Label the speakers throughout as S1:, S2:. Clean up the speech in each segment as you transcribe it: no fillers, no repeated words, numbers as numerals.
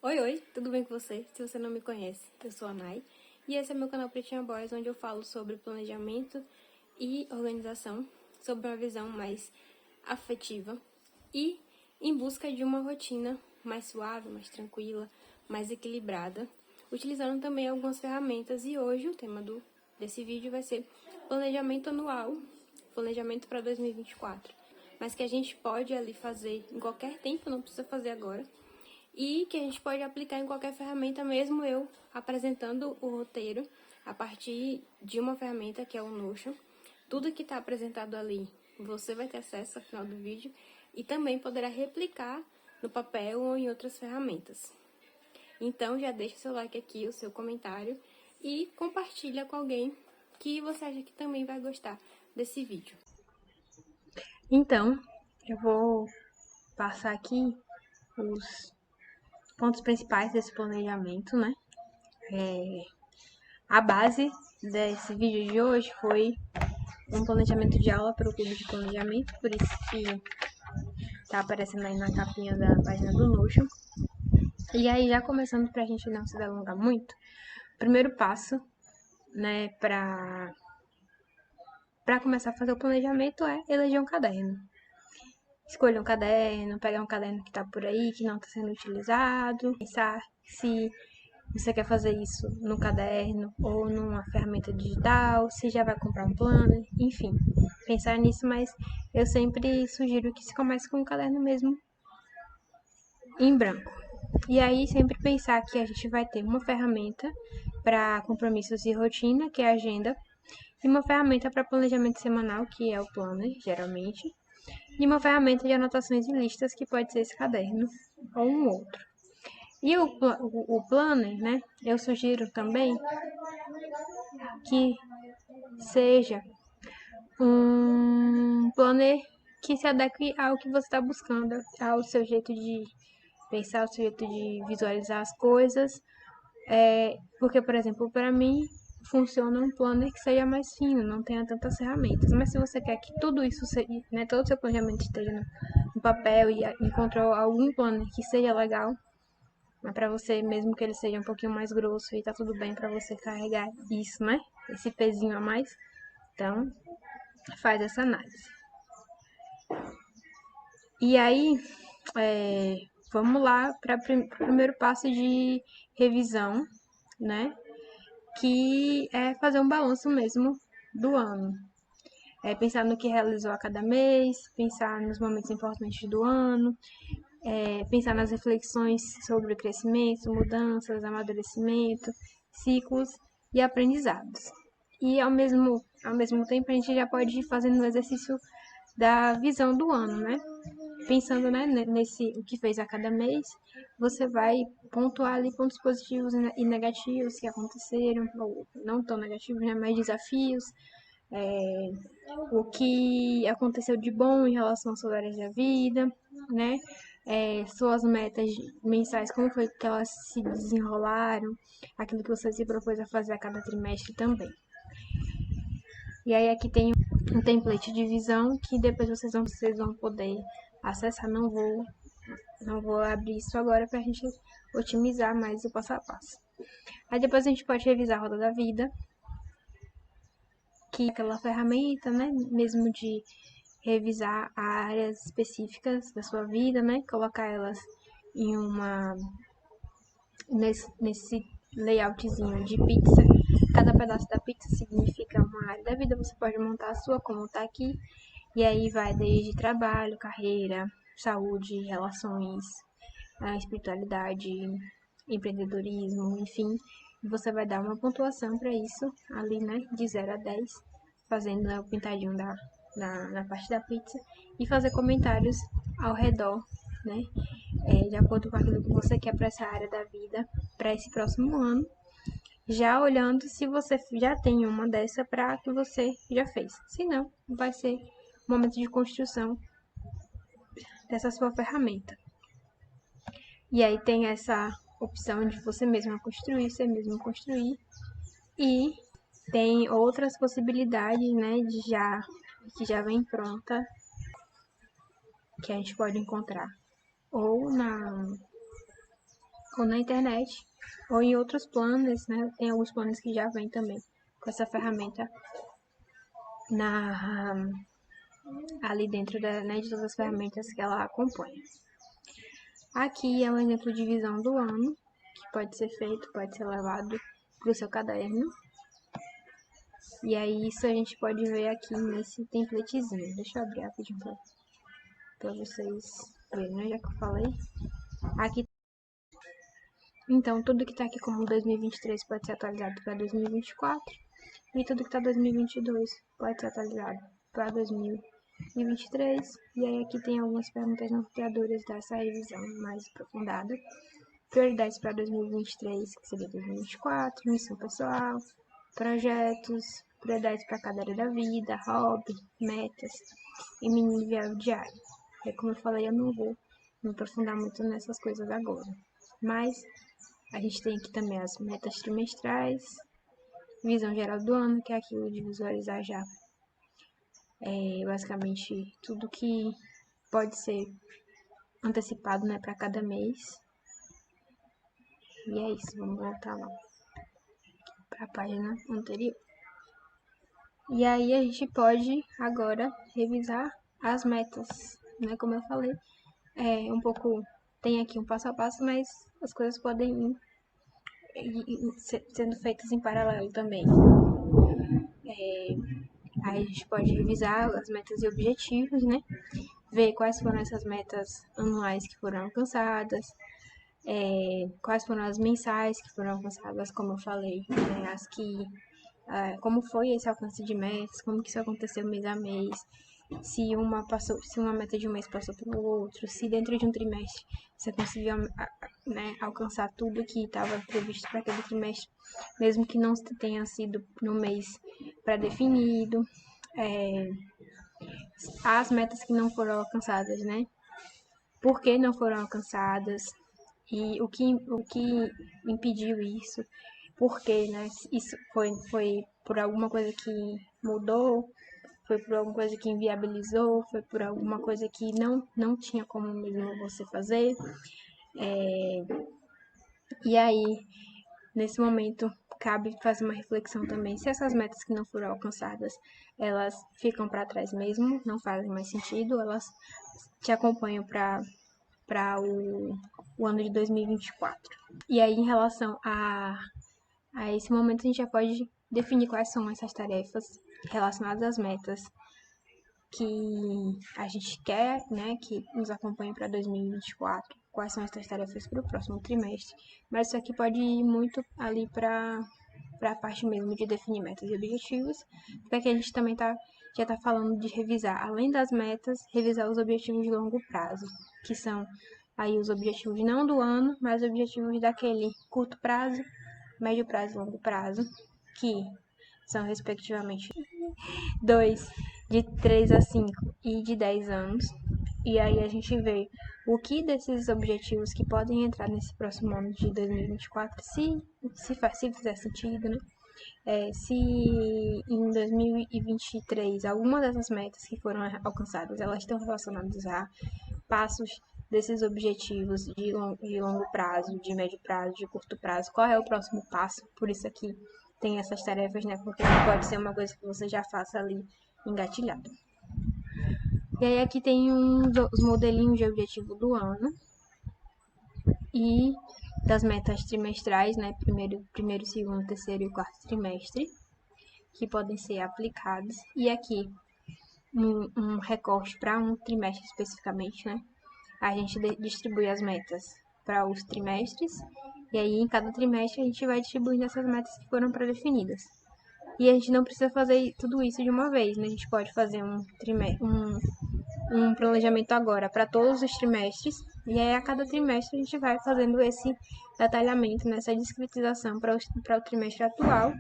S1: Oi, oi, tudo bem com você? Se você não me conhece, eu sou a Nai e esse é meu canal Pretinha Boys, onde eu falo sobre planejamento e organização, sobre uma visão mais afetiva e em busca de uma rotina mais suave, mais tranquila, mais equilibrada, utilizando também algumas ferramentas. E hoje o tema desse vídeo vai ser planejamento anual, planejamento para 2024, mas que a gente pode ali fazer em qualquer tempo, não precisa fazer agora, e que a gente pode aplicar em qualquer ferramenta, mesmo eu apresentando o roteiro a partir de uma ferramenta que é o Notion. Tudo que está apresentado ali você vai ter acesso ao final do vídeo e também poderá replicar no papel ou em outras ferramentas. Então já deixa seu like aqui, o seu comentário e compartilha com alguém que você acha que também vai gostar desse vídeo. Então, eu vou passar aqui os pontos principais desse planejamento, né? A base desse vídeo de hoje foi um planejamento de aula para o clube de planejamento, por isso que tá aparecendo aí na capinha da página do Notion. E aí, já começando pra gente não se delongar muito, o primeiro passo, né, pra começar a fazer o planejamento é eleger um caderno. Escolher um caderno, pegar um caderno que tá por aí, que não tá sendo utilizado, pensar se você quer fazer isso no caderno ou numa ferramenta digital, se já vai comprar um planner, enfim, pensar nisso, mas eu sempre sugiro que se comece com um caderno mesmo em branco. E aí sempre pensar que a gente vai ter uma ferramenta para compromissos e rotina, que é a agenda, e uma ferramenta para planejamento semanal, que é o planner, geralmente, e uma ferramenta de anotações e listas, que pode ser esse caderno ou um outro. E o planner, né, eu sugiro também que seja um planner que se adeque ao que você está buscando, ao seu jeito de pensar, ao seu jeito de visualizar as coisas. Porque, por exemplo, para mim, funciona um planner que seja mais fino, não tenha tantas ferramentas. Mas se você quer que tudo isso, né, todo o seu planejamento esteja no papel e encontrou algum planner que seja legal, mas para você, mesmo que ele seja um pouquinho mais grosso e tá tudo bem para você carregar isso, né? Esse pezinho a mais. Então, faz essa análise. E aí, vamos lá para o primeiro passo de revisão, né? Que é fazer um balanço mesmo do ano. Pensar no que realizou a cada mês, pensar nos momentos importantes do ano, pensar nas reflexões sobre o crescimento, mudanças, amadurecimento, ciclos e aprendizados. E ao mesmo tempo a gente já pode ir fazendo o exercício da visão do ano, né? Pensando, né, nesse o que fez a cada mês, você vai pontuar ali pontos positivos e negativos que aconteceram, ou não tão negativos, né, mas desafios, o que aconteceu de bom em relação às suas áreas da vida, né? Suas metas mensais, como foi que elas se desenrolaram, aquilo que você se propôs a fazer a cada trimestre também. E aí aqui tem um template de visão que depois vocês vão poder acessar. Não vou abrir isso agora para a gente otimizar mais o passo a passo. Aí depois a gente pode revisar a roda da vida, que é aquela ferramenta, né, mesmo de revisar áreas específicas da sua vida, né, colocar elas em nesse layoutzinho de pizza. Cada pedaço da pizza significa uma área da vida, você pode montar a sua como tá aqui, e aí vai desde trabalho, carreira, saúde, relações, espiritualidade, empreendedorismo, enfim. Você vai dar uma pontuação para isso ali, né, de 0 a 10, fazendo, né, o pintadinho na parte da pizza e fazer comentários ao redor, né, de acordo com aquilo que você quer para essa área da vida para esse próximo ano. Já olhando se você já tem uma dessa para que você já fez. Se não, vai ser um momento de construção dessa sua ferramenta. E aí tem essa opção de você mesmo construir, você mesmo construir. E tem outras possibilidades, né, que já vem pronta, que a gente pode encontrar ou ou na internet, ou em outros planos, né? Tem alguns planos que já vêm também com essa ferramenta ali dentro de todas as ferramentas que ela acompanha. Aqui é um exemplo de visão do ano, que pode ser feito, pode ser levado para o seu caderno. E aí isso a gente pode ver aqui nesse templatezinho. Deixa eu abrir rapidinho para vocês verem, né? Já que eu falei. Aqui, então, tudo que está aqui como 2023 pode ser atualizado para 2024. E tudo que está 2022 pode ser atualizado para 2023. E aí aqui tem algumas perguntas norteadoras dessa revisão mais aprofundada. Prioridades para 2023, que seria 2024, missão pessoal, projetos, prioridades para cada área da vida, hobby, metas e mini viável diário. E como eu falei, eu não vou me aprofundar muito nessas coisas agora. Mas a gente tem aqui também as metas trimestrais, visão geral do ano, que é aquilo de visualizar já basicamente tudo que pode ser antecipado, né, para cada mês. E é isso, vamos voltar lá para a página anterior. E aí a gente pode agora revisar as metas, né? Como eu falei, tem aqui um passo a passo, mas as coisas podem ir sendo feitas em paralelo também. Aí a gente pode revisar as metas e objetivos, né? Ver quais foram essas metas anuais que foram alcançadas, quais foram as mensais que foram alcançadas, como eu falei, né? Como foi esse alcance de metas, como que isso aconteceu mês a mês, se uma meta de um mês passou para o outro, se dentro de um trimestre você conseguiu, né, alcançar tudo que estava previsto para aquele trimestre, mesmo que não tenha sido no mês pré-definido, as metas que não foram alcançadas, né? Por que não foram alcançadas e o que impediu isso? Porque, né, isso foi por alguma coisa que mudou, foi por alguma coisa que inviabilizou, foi por alguma coisa que não tinha como mesmo você fazer. E aí, nesse momento, cabe fazer uma reflexão também se essas metas que não foram alcançadas, elas ficam para trás mesmo, não fazem mais sentido, elas te acompanham para o ano de 2024. E aí, em relação a esse momento, a gente já pode definir quais são essas tarefas relacionadas às metas que a gente quer, né, que nos acompanhe para 2024, quais são essas tarefas para o próximo trimestre, mas isso aqui pode ir muito ali para a parte mesmo de definir metas e objetivos, porque aqui a gente também já está falando de revisar, além das metas, revisar os objetivos de longo prazo, que são aí os objetivos não do ano, mas objetivos daquele curto prazo, médio prazo e longo prazo, que são respectivamente 2 de 3 a 5 e de 10 anos. E aí a gente vê o que desses objetivos que podem entrar nesse próximo ano de 2024, se fizer sentido, né? Se em 2023 alguma dessas metas que foram alcançadas, elas estão relacionadas a passos desses objetivos de longo prazo, de médio prazo, de curto prazo, qual é o próximo passo? Por isso aqui tem essas tarefas, né? Porque pode ser uma coisa que você já faça ali engatilhado. E aí aqui tem os modelinhos de objetivo do ano e das metas trimestrais, né? Primeiro, segundo, terceiro e quarto trimestre, que podem ser aplicados. E aqui um recorte para um trimestre especificamente, né? A gente distribui as metas para os trimestres e aí em cada trimestre a gente vai distribuindo essas metas que foram pré-definidas. E a gente não precisa fazer tudo isso de uma vez, né? A gente pode fazer um planejamento agora para todos os trimestres e aí a cada trimestre a gente vai fazendo esse detalhamento, nessa discretização para o trimestre atual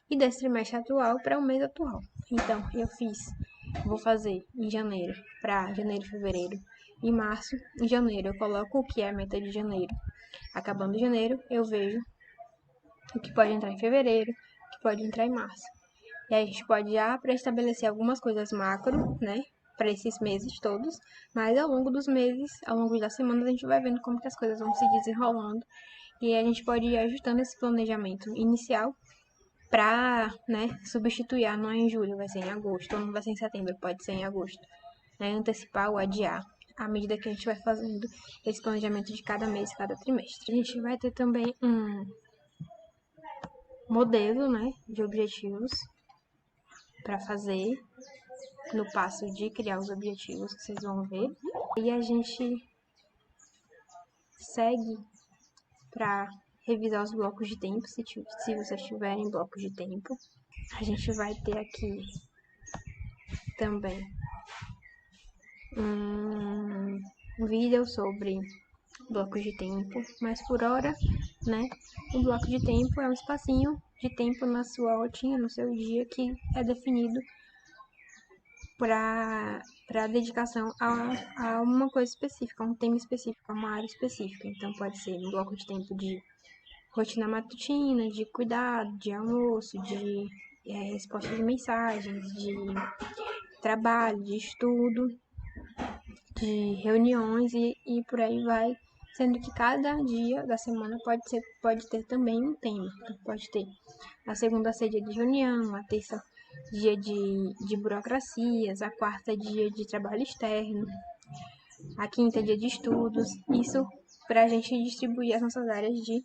S1: e desse trimestre atual para o mês atual. Então, vou fazer em janeiro, para janeiro, fevereiro e março. Em janeiro eu coloco o que é a meta de janeiro. Acabando janeiro, eu vejo o que pode entrar em fevereiro, o que pode entrar em março. E aí a gente pode já pré-estabelecer algumas coisas macro, né, para esses meses todos, mas ao longo dos meses, ao longo das semanas, a gente vai vendo como que as coisas vão se desenrolando E a gente pode ir ajustando esse planejamento inicial para, né, substituir, não é em julho, vai ser em agosto, ou não vai ser em setembro, pode ser em agosto, né, antecipar ou adiar, à medida que a gente vai fazendo esse planejamento de cada mês, cada trimestre. A gente vai ter também um modelo, né, de objetivos para fazer no passo de criar os objetivos que vocês vão ver. E a gente segue para revisar os blocos de tempo, se vocês tiverem blocos de tempo. A gente vai ter aqui também um vídeo sobre blocos de tempo, mas por hora, né, um bloco de tempo é um espacinho de tempo na sua rotina, no seu dia, que é definido para dedicação a uma coisa específica, a um tema específico, a uma área específica. Então pode ser um bloco de tempo de rotina matutina, de cuidado, de almoço, de resposta de mensagens, de trabalho, de estudo, de reuniões e por aí vai, sendo que cada dia da semana pode ter também um tema. Então, pode ter a segunda ser dia de reunião, a terça dia de burocracias, a quarta dia de trabalho externo, a quinta dia de estudos. Isso para a gente distribuir as nossas áreas de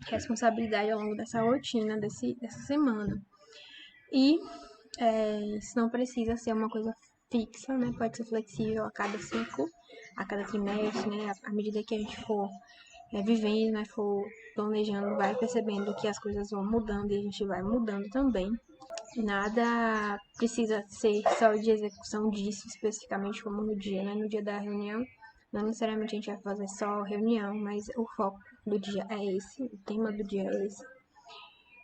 S1: responsabilidade ao longo dessa rotina, dessa semana. E isso não precisa ser uma coisa fixa, né? Pode ser flexível a cada ciclo, a cada trimestre, né? À medida que a gente for vivendo, né? For planejando, vai percebendo que as coisas vão mudando e a gente vai mudando também. Nada precisa ser só de execução disso especificamente como no dia, né? No dia da reunião, não necessariamente a gente vai fazer só reunião, mas o foco do dia é esse, o tema do dia é esse.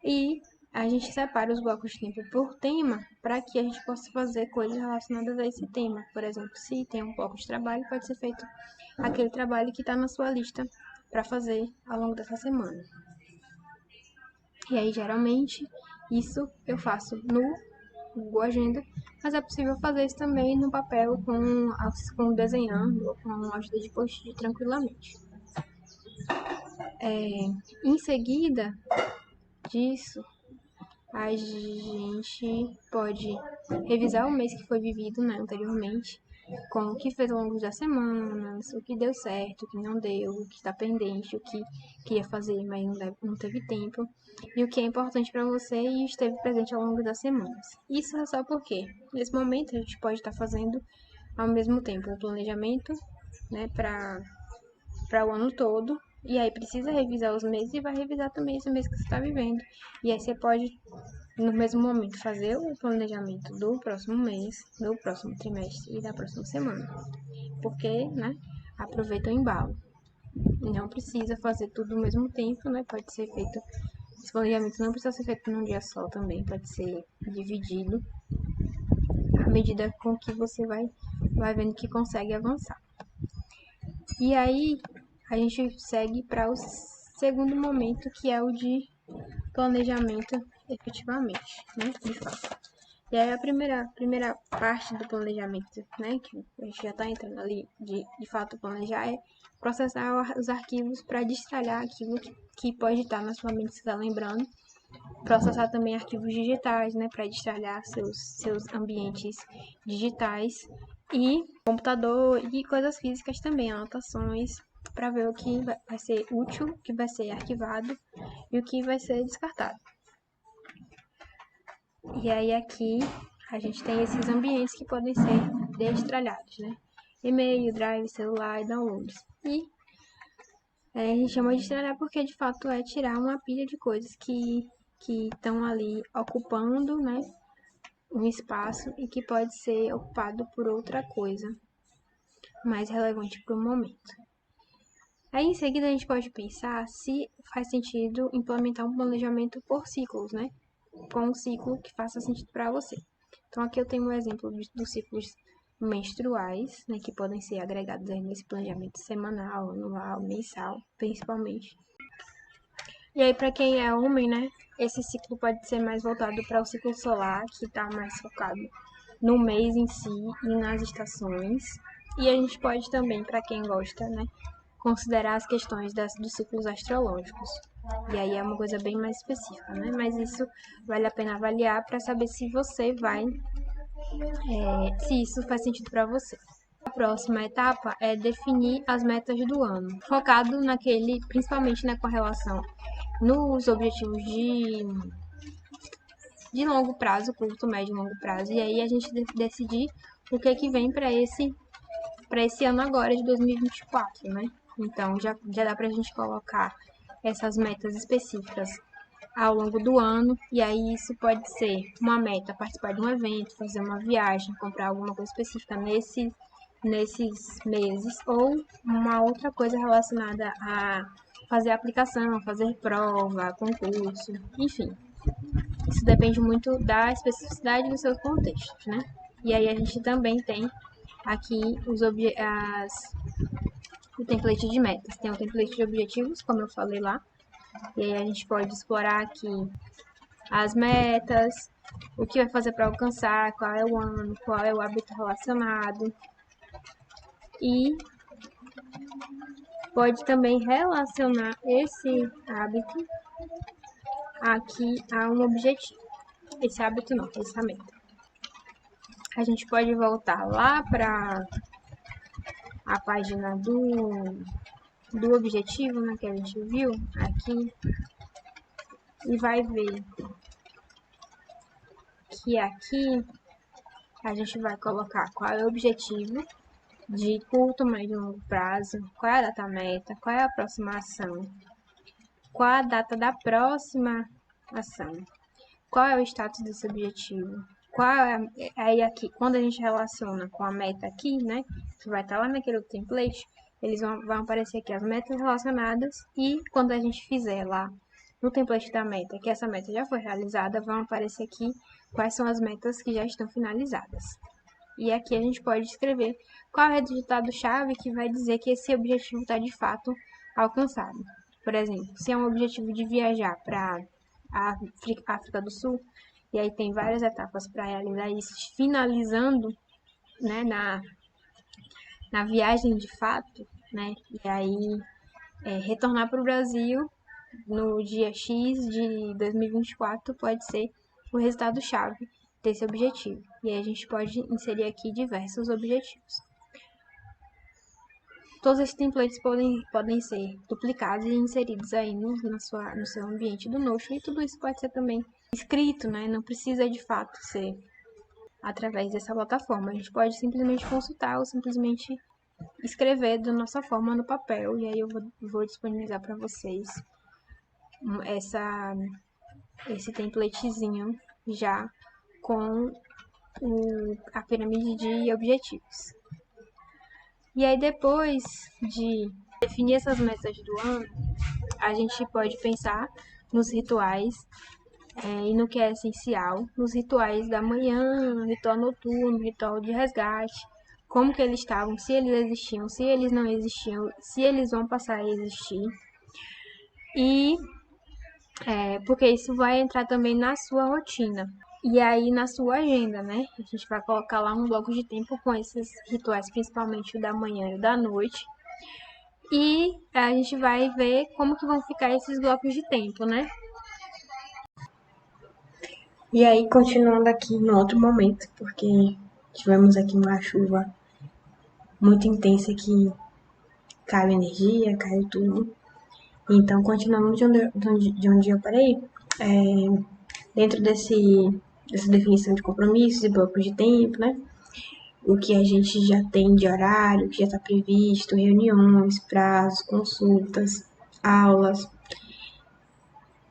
S1: E a gente separa os blocos de tempo por tema para que a gente possa fazer coisas relacionadas a esse tema. Por exemplo, se tem um bloco de trabalho, pode ser feito aquele trabalho que está na sua lista para fazer ao longo dessa semana. E aí, geralmente, isso eu faço no Google Agenda, mas é possível fazer isso também no papel com desenhando ou com a ajuda de post-it tranquilamente. Em seguida disso, a gente pode revisar o mês que foi vivido, né, anteriormente, com o que fez ao longo da semana, o que deu certo, o que não deu, o que está pendente, o que queria fazer, mas não teve tempo, e o que é importante para você e esteve presente ao longo das semanas. Isso é só porque, nesse momento, a gente pode estar fazendo ao mesmo tempo o planejamento, né, para o ano todo, e aí precisa revisar os meses e vai revisar também esse mês que você está vivendo. E aí você pode, no mesmo momento, fazer o planejamento do próximo mês, do próximo trimestre e da próxima semana. Porque, né, aproveita o embalo. Não precisa fazer tudo ao mesmo tempo, né? Pode ser feito. Esse planejamento não precisa ser feito num dia só também, pode ser dividido à medida com que você vai vendo que consegue avançar. E aí, a gente segue para o segundo momento, que é o de planejamento efetivamente, né, de fato. E aí a primeira parte do planejamento, né, que a gente já está entrando ali de fato planejar, é processar os arquivos para destralhar aquilo que pode estar na sua mente, você está lembrando. Processar também arquivos digitais, né, para destralhar seus ambientes digitais e computador e coisas físicas também, anotações, para ver o que vai ser útil, o que vai ser arquivado e o que vai ser descartado. E aí aqui a gente tem esses ambientes que podem ser destralhados, né? E-mail, drive, celular e downloads. E a gente chama de destralhar porque de fato é tirar uma pilha de coisas que estão ali ocupando, né, um espaço e que pode ser ocupado por outra coisa mais relevante para o momento. Aí em seguida a gente pode pensar se faz sentido implementar um planejamento por ciclos, né? Com um ciclo que faça sentido para você. Então aqui eu tenho um exemplo dos ciclos menstruais, né, que podem ser agregados nesse planejamento semanal, anual, mensal, principalmente. E aí para quem é homem, né, esse ciclo pode ser mais voltado para o ciclo solar, que está mais focado no mês em si e nas estações. E a gente pode também, para quem gosta, né, considerar as questões dos ciclos astrológicos. E aí é uma coisa bem mais específica, né? Mas isso vale a pena avaliar para saber se você vai, se isso faz sentido para você. A próxima etapa é definir as metas do ano, focado principalmente na correlação nos objetivos de longo prazo, curto, médio e longo prazo. E aí a gente decidir o que vem para esse ano agora de 2024, né? Então já dá pra gente colocar essas metas específicas ao longo do ano, e aí isso pode ser uma meta, participar de um evento, fazer uma viagem, comprar alguma coisa específica nesses meses, ou uma outra coisa relacionada a fazer aplicação, fazer prova, concurso, enfim. Isso depende muito da especificidade dos seus contextos, né? E aí a gente também tem aqui o template de metas. Tem o template de objetivos, como eu falei lá. E aí a gente pode explorar aqui as metas, o que vai fazer para alcançar, qual é o ano, qual é o hábito relacionado. E pode também relacionar esse hábito aqui a um objetivo. Esse hábito não, essa meta. A gente pode voltar lá para a página do objetivo, né, que a gente viu aqui, e vai ver que aqui a gente vai colocar qual é o objetivo de curto, médio e longo prazo, qual é a data meta, qual é a próxima ação, qual é a data da próxima ação, qual é o status desse objetivo, aí aqui, quando a gente relaciona com a meta aqui, né, que vai estar lá naquele template, eles vão aparecer aqui as metas relacionadas, e quando a gente fizer lá no template da meta, que essa meta já foi realizada, vão aparecer aqui quais são as metas que já estão finalizadas. E aqui a gente pode escrever qual é o resultado-chave que vai dizer que esse objetivo está de fato alcançado. Por exemplo, se é um objetivo de viajar para a África do Sul, e aí tem várias etapas para realizar isso, finalizando, né, na viagem de fato, né, e aí retornar para o Brasil no dia X de 2024 pode ser o resultado-chave desse objetivo. E aí a gente pode inserir aqui diversos objetivos. Todos esses templates podem ser duplicados e inseridos aí no seu ambiente do Notion, e tudo isso pode ser também escrito, né? Não precisa de fato ser através dessa plataforma. A gente pode simplesmente consultar ou simplesmente escrever da nossa forma no papel, e aí eu vou disponibilizar para vocês esse templatezinho já com a pirâmide de objetivos. E aí, depois de definir essas metas do ano, a gente pode pensar nos rituais e no que é essencial, nos rituais da manhã, ritual noturno, ritual de resgate, como que eles estavam, se eles existiam, se eles não existiam, se eles vão passar a existir. E porque isso vai entrar também na sua rotina. E aí na sua agenda, né? A gente vai colocar lá um bloco de tempo com esses rituais, principalmente o da manhã e o da noite. E a gente vai ver como que vão ficar esses blocos de tempo, né? E aí, continuando aqui no outro momento, porque tivemos aqui uma chuva muito intensa que caiu energia, caiu tudo. Então, continuando de onde eu parei, dentro dessa definição de compromissos e blocos de tempo, né? O que a gente já tem de horário, que já está previsto, reuniões, prazos, consultas, aulas,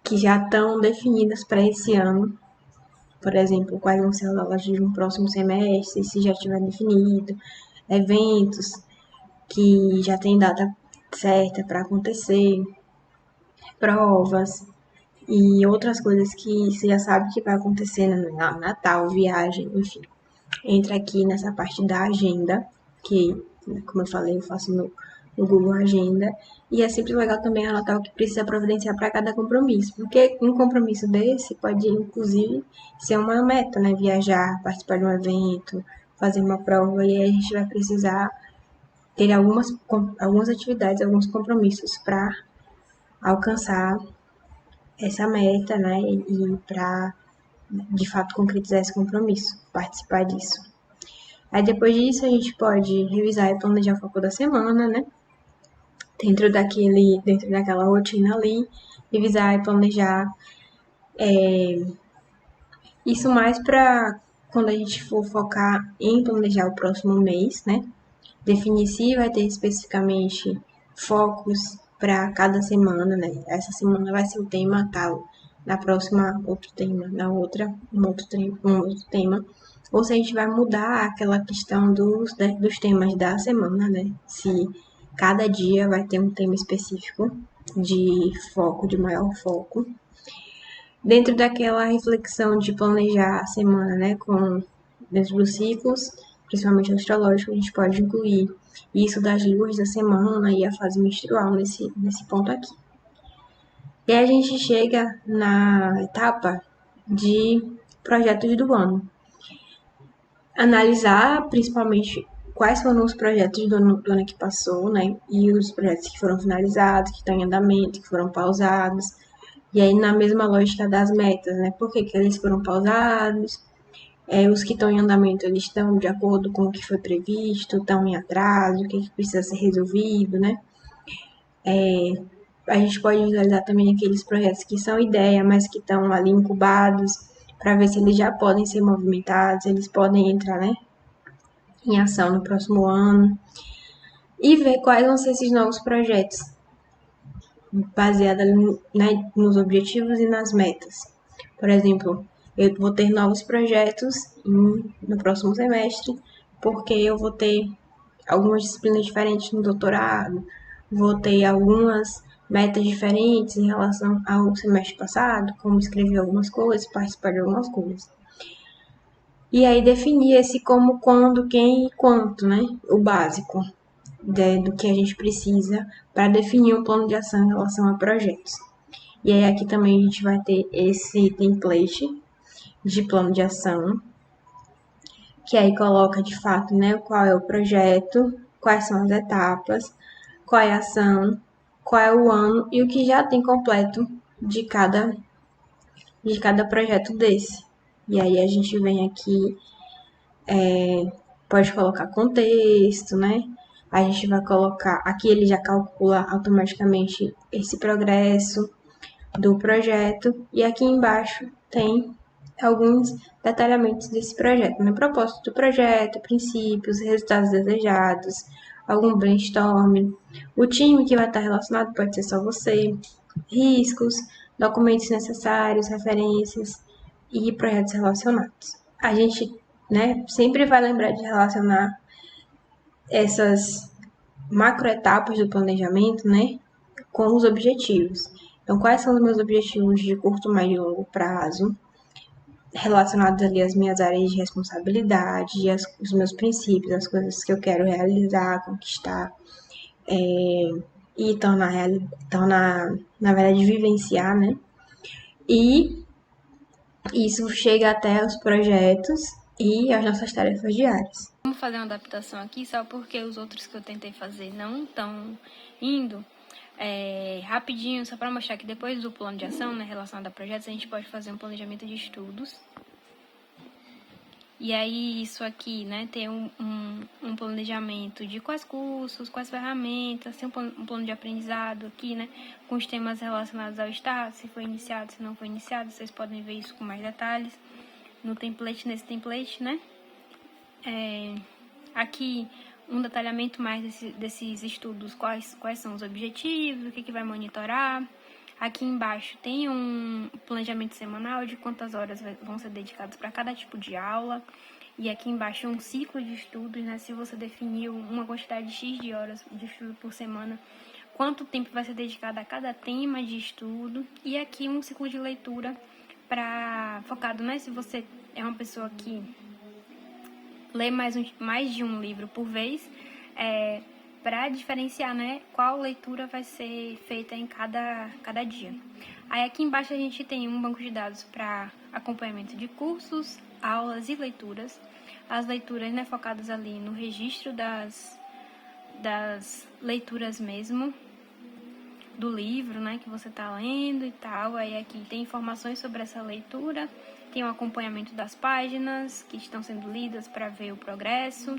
S1: que já estão definidas para esse ano. Por exemplo, quais vão ser as aulas de um próximo semestre, se já tiver definido, eventos que já tem data certa para acontecer, provas e outras coisas que você já sabe que vai acontecer no Natal, viagem, enfim. Entra aqui nessa parte da agenda, que, como eu falei, eu faço no Google Agenda, e é sempre legal também anotar o que precisa providenciar para cada compromisso, porque um compromisso desse pode, inclusive, ser uma meta, né? Viajar, participar de um evento, fazer uma prova, e aí a gente vai precisar ter algumas atividades, alguns compromissos para alcançar essa meta, né? E para, de fato, concretizar esse compromisso, participar disso. Aí, depois disso, a gente pode revisar e planejar o foco da semana, né? Dentro daquela rotina ali, revisar e planejar. Isso mais para quando a gente for focar em planejar o próximo mês, né? Definir se vai ter especificamente focos para cada semana, né? Essa semana vai ser o tema tal, na próxima outro tema, na outra um outro tema. Ou se a gente vai mudar aquela questão dos temas da semana, né? Se cada dia vai ter um tema específico de foco, de maior foco. Dentro daquela reflexão de planejar a semana, né, dentro dos ciclos, principalmente astrológico, a gente pode incluir isso das luas da semana e a fase menstrual nesse ponto aqui. E aí a gente chega na etapa de projetos do ano. Analisar principalmente quais foram os projetos do ano que passou, né, e os projetos que foram finalizados, que estão em andamento, que foram pausados. E aí, na mesma lógica das metas, né? Por que eles foram pausados? Os que estão em andamento, eles estão de acordo com o que foi previsto, estão em atraso, o que precisa ser resolvido, né? A gente pode visualizar também aqueles projetos que são ideia, mas que estão ali incubados, para ver se eles já podem ser movimentados, eles podem entrar, né, em ação no próximo ano. E ver quais vão ser esses novos projetos, baseado nos objetivos e nas metas. Por exemplo, eu vou ter novos projetos no próximo semestre, porque eu vou ter algumas disciplinas diferentes no doutorado, vou ter algumas metas diferentes em relação ao semestre passado, como escrever algumas coisas, participar de algumas coisas. E aí definir esse como, quando, quem e quanto, né? O básico do que a gente precisa para definir um plano de ação em relação a projetos. E aí aqui também a gente vai ter esse template de plano de ação, que aí coloca de fato, né, qual é o projeto, quais são as etapas, qual é a ação, qual é o ano e o que já tem completo de cada projeto desse. E aí a gente vem aqui, pode colocar contexto, né? A gente vai colocar, aqui ele já calcula automaticamente esse progresso do projeto, e aqui embaixo tem alguns detalhamentos desse projeto, né? Propósito do projeto, princípios, resultados desejados, algum brainstorming, o time que vai estar relacionado pode ser só você, riscos, documentos necessários, referências e projetos relacionados. A gente, né, sempre vai lembrar de relacionar essas macroetapas do planejamento, né, com os objetivos. Então, quais são os meus objetivos de curto, médio e longo prazo, relacionados ali às minhas áreas de responsabilidade, os meus princípios, as coisas que eu quero realizar, conquistar, e na verdade, vivenciar, né? E isso chega até os projetos e as nossas tarefas diárias.
S2: Vamos fazer uma adaptação aqui, só porque os outros que eu tentei fazer não estão indo. Rapidinho, só para mostrar que depois do plano de ação, né, relacionado a projetos, a gente pode fazer um planejamento de estudos. E aí, isso aqui, né, ter um planejamento de quais cursos, quais ferramentas, tem um plano de aprendizado aqui, né, com os temas relacionados ao estado, se foi iniciado, se não foi iniciado, vocês podem ver isso com mais detalhes no template, nesse template, né. Aqui, um detalhamento mais desses estudos, quais são os objetivos, o que vai monitorar. Aqui embaixo tem um planejamento semanal de quantas horas vão ser dedicadas para cada tipo de aula. E aqui embaixo um ciclo de estudos, né? Se você definiu uma quantidade de X de horas de estudo por semana, quanto tempo vai ser dedicado a cada tema de estudo. E aqui um ciclo de leitura focado, né? Se você é uma pessoa que lê mais de um livro por vez, para diferenciar, né, qual leitura vai ser feita em cada dia. Aí aqui embaixo a gente tem um banco de dados para acompanhamento de cursos, aulas e leituras. As leituras, né, focadas ali no registro das leituras mesmo, do livro, né, que você está lendo e tal. Aí aqui tem informações sobre essa leitura, tem o acompanhamento das páginas que estão sendo lidas para ver o progresso,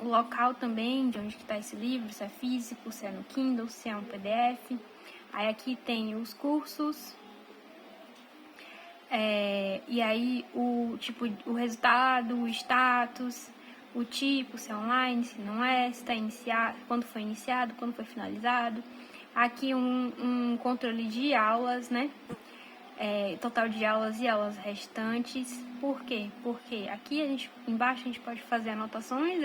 S2: o local também de onde está esse livro, se é físico, se é no Kindle, se é um PDF. Aí aqui tem os cursos, e aí o tipo, o resultado, o status, o tipo, se é online, se não é, se está iniciado, quando foi iniciado, quando foi finalizado. Aqui um controle de aulas, né? Total de aulas e aulas restantes. Por quê? Porque aqui embaixo a gente pode fazer anotações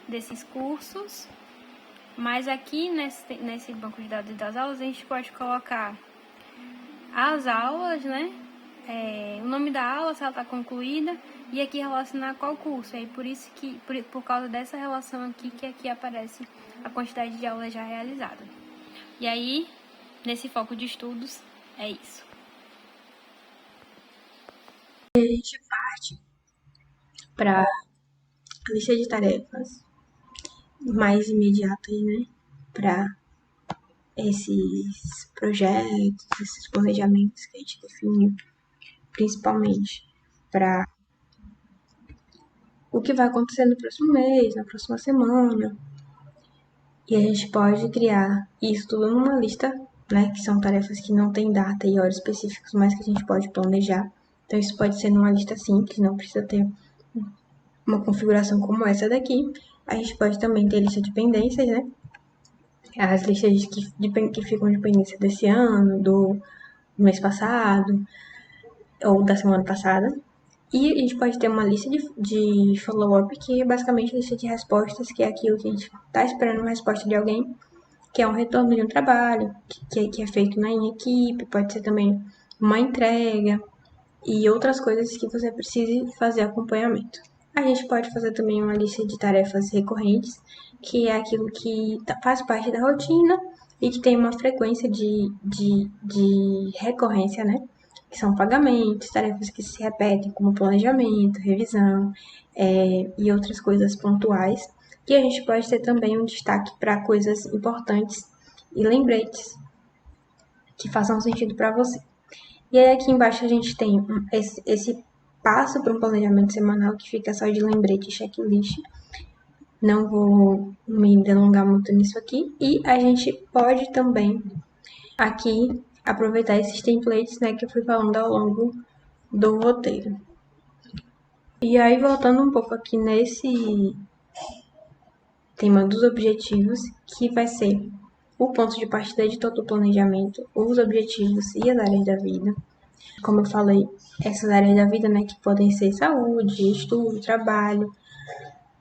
S2: desses cursos, mas aqui nesse banco de dados das aulas a gente pode colocar as aulas, né? O nome da aula, se ela está concluída, e aqui relacionar qual curso. Aí por isso que, por causa dessa relação aqui, que aqui aparece a quantidade de aulas já realizadas. E aí, nesse foco de estudos, é isso.
S1: A gente parte para a lista de tarefas mais imediatas, né? Para esses projetos, esses planejamentos que a gente definiu, principalmente para o que vai acontecer no próximo mês, na próxima semana. E a gente pode criar isso tudo numa lista, né? Que são tarefas que não tem data e horas específicas, mas que a gente pode planejar. Então, isso pode ser numa lista simples, não precisa ter uma configuração como essa daqui. A gente pode também ter lista de pendências, né? As listas que ficam de pendência desse ano, do mês passado, ou da semana passada. E a gente pode ter uma lista de follow-up, que é basicamente a lista de respostas, que é aquilo que a gente está esperando uma resposta de alguém, que é um retorno de um trabalho, que é feito em equipe, pode ser também uma entrega e outras coisas que você precise fazer acompanhamento. A gente pode fazer também uma lista de tarefas recorrentes, que é aquilo que faz parte da rotina e que tem uma frequência de recorrência, né? Que são pagamentos, tarefas que se repetem, como planejamento, revisão e outras coisas pontuais. E a gente pode ter também um destaque para coisas importantes e lembretes que façam sentido para você. E aí aqui embaixo a gente tem esse passo para um planejamento semanal que fica só de lembrete e checklist. Não vou me delongar muito nisso aqui. E a gente pode também aqui aproveitar esses templates, né, que eu fui falando ao longo do roteiro. E aí, voltando um pouco aqui nesse tema dos objetivos, que vai ser o ponto de partida de todo o planejamento, os objetivos e as áreas da vida. Como eu falei, essas áreas da vida, né, que podem ser saúde, estudo, trabalho,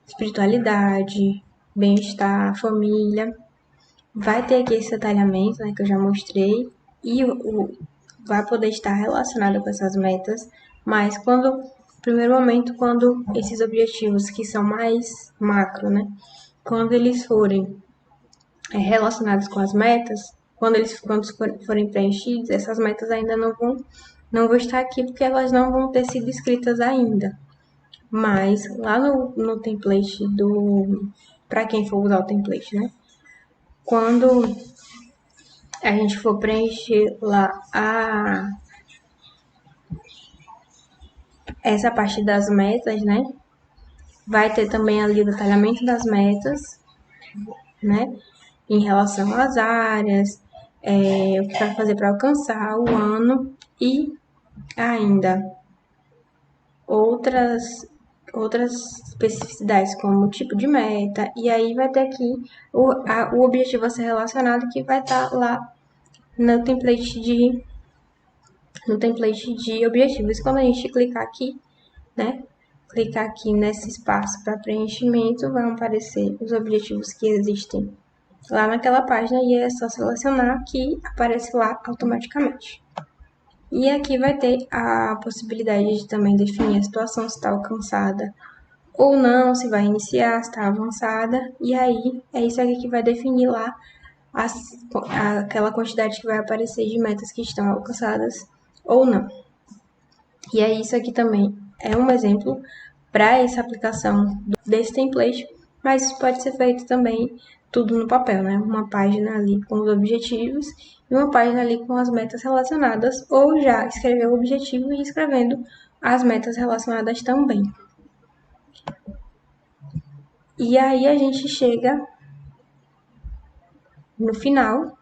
S1: espiritualidade, bem-estar, família. Vai ter aqui esse detalhamento, né, que eu já mostrei, e vai poder estar relacionado com essas metas, mas no primeiro momento, quando esses objetivos que são mais macro, né, quando eles forem relacionados com as metas, quando forem preenchidos, essas metas ainda não vão estar aqui porque elas não vão ter sido escritas ainda. Mas lá no template para quem for usar o template, né? Quando a gente for preencher lá essa parte das metas, né? Vai ter também ali o detalhamento das metas, né? Em relação às áreas, o que vai fazer para alcançar o ano e ainda outras especificidades, como o tipo de meta, e aí vai ter aqui o objetivo a ser relacionado, que vai estar lá no template de objetivos. Quando a gente clicar aqui, né, clicar aqui nesse espaço para preenchimento, vão aparecer os objetivos que existem lá naquela página e é só selecionar que aparece lá automaticamente. E aqui vai ter a possibilidade de também definir a situação, se está alcançada ou não, se vai iniciar, se está avançada. E aí é isso aqui que vai definir lá aquela quantidade que vai aparecer de metas que estão alcançadas ou não. E aí isso aqui também é um exemplo para essa aplicação desse template, mas isso pode ser feito também tudo no papel, né? Uma página ali com os objetivos e uma página ali com as metas relacionadas, ou já escrever o objetivo e escrevendo as metas relacionadas também. E aí a gente chega no final.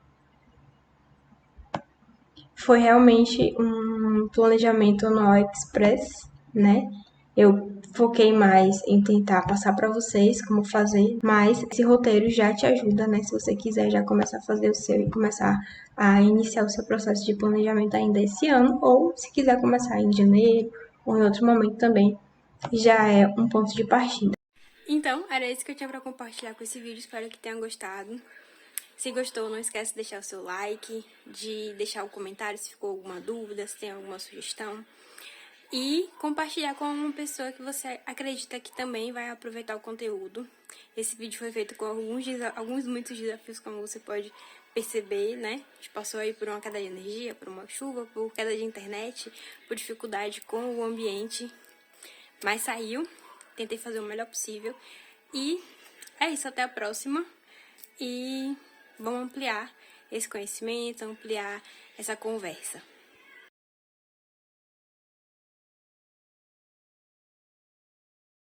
S1: Foi realmente um planejamento no AliExpress, né? Eu foquei mais em tentar passar para vocês como fazer, mas esse roteiro já te ajuda, né? Se você quiser já começar a fazer o seu e começar a iniciar o seu processo de planejamento ainda esse ano, ou se quiser começar em janeiro ou em outro momento também, já é um ponto de partida.
S2: Então, era isso que eu tinha para compartilhar com esse vídeo. Espero que tenham gostado. Se gostou, não esquece de deixar o seu like, de deixar o comentário se ficou alguma dúvida, se tem alguma sugestão. E compartilhar com uma pessoa que você acredita que também vai aproveitar o conteúdo. Esse vídeo foi feito com muitos desafios, como você pode perceber, né? A gente passou aí por uma queda de energia, por uma chuva, por queda de internet, por dificuldade com o ambiente. Mas saiu, tentei fazer o melhor possível. E é isso, até a próxima. E vamos ampliar esse conhecimento, ampliar essa conversa.